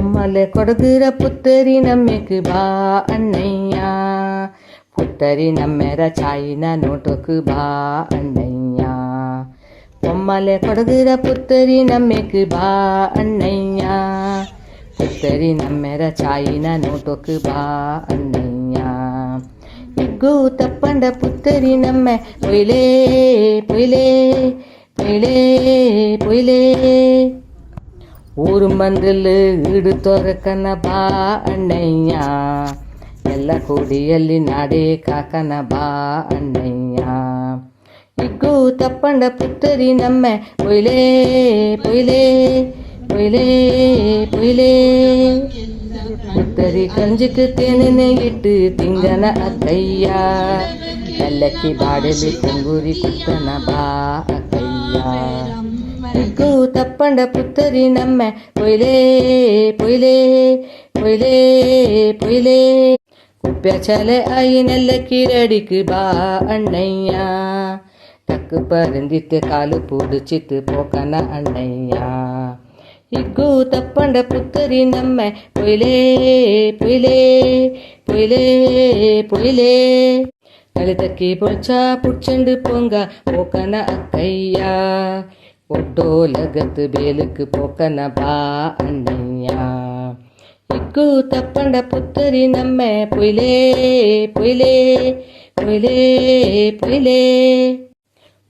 பொம்மலை கொடுக்குற புத்தரி நம்மக்கு பா அண்ணையா புத்தரி நம்மேர சாயினா நோட்டுக்கு பா அண்ணையா பொம்மலை கொடுக்குற புத்தரி நம்மக்கு பா அண்ணையா புத்தரி நம்மேர சாயினா நோட்டுக்கு பா அண்ணையா ಇಗ್ಗು ತಪ್ಪಂಡ ಪುತ್ತರಿ ನಮ್ಮ ಪೊಯ್ಲೇ ಪೊಯ್ಲೇ ಪೊಯ್ಲೇ ಪೊಯ್ಲೇ ಊರು ಮಂದಿಲ್ ಈಡು ತೋರಕನ ಬಾ ಅಣ್ಣಯ್ಯ ಎಲ್ಲ ಕೂಡಿಯಲ್ಲಿ ನಾಡೇ ಕಾಕನ ಬಾ ಅಣ್ಣಯ್ಯ ಇಗ್ಗು ತಪ್ಪಂಡ ಪುತ್ತರಿ ನಮ್ಮ ಪೊಯ್ಲೇ ಪೊಯ್ಲೇ ಪೊಯ್ಲೇ ಪೊಯ್ಲೇ புத்தரி கஞ்சுக்கு தேனெண்ணை இட்டு திங்கன அக்கையா நல்லக்கி பாடலி பொங்குரி குத்தன பா அக்கையா இக்கு தப்பண்ட புத்தரி நம்ம பொய்லே பொய்லே பொய்லே பொய்லே குப்பியாச்சாலே ஆயி நல்லக்கி ரெடிக்கு பா அண்ணையா தக்கு பருந்திட்டு காலு புடிச்சிட்டு போக்கன அண்ணையா இக்கு தப்பண்ட புத்தரி நம்ம பொய்லே பொய்லே பொய்லே பொய்லே கழுத்தக்கி பொச்சா புடிச்சண்டு போங்க போக்கன அக்கையா ஒட்டோலகத்து வேலுக்கு போக்கன பா அண்ணையா இக்கு தப்பண்ட புத்தரி நம்ம பொய்லே பொய்லே பொய்லே பொய்லே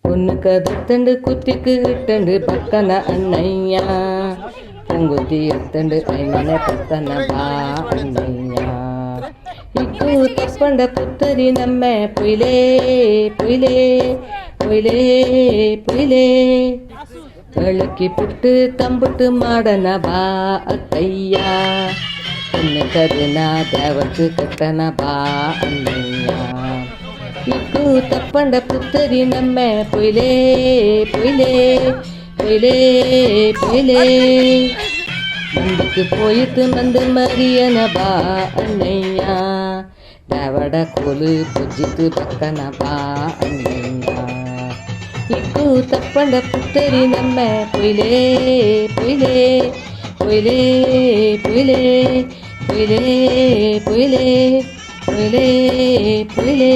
பொண்ணு கதத்தண்டு குத்திக்கு இட்டண்டு பக்கன அண்ணையா பொங்குத்தி எத்தண்டு ஐமனை பத்தன பா அண்ணையா இக்கு தப்பண்ட புத்தரி நம்ம பொய்லே பொய்லே பொய்லே பொய்லே வெளுக்கி புட்டு தம்புட்டு மாடன பா அக்கையா பொண்ணு கதுனா தேவக்கு கட்டன பா அண்ணையா இக்கு தப்பண்ட புத்தரி நம்ம பொய்லே பொய்லே பொய்லே பொய்லே முன்புக்கு போயிட்டு வந்து மரியன பா அண்ணையா தேவட கோலு புஜித்து பக்கன பா அண்ணையா இக்கு தப்பண்ட புத்தரி நம்ம பொய்லே பொய்லே பொய்லே பொய்லே பொய்லே பொய்லே பொய்லே பொய்லே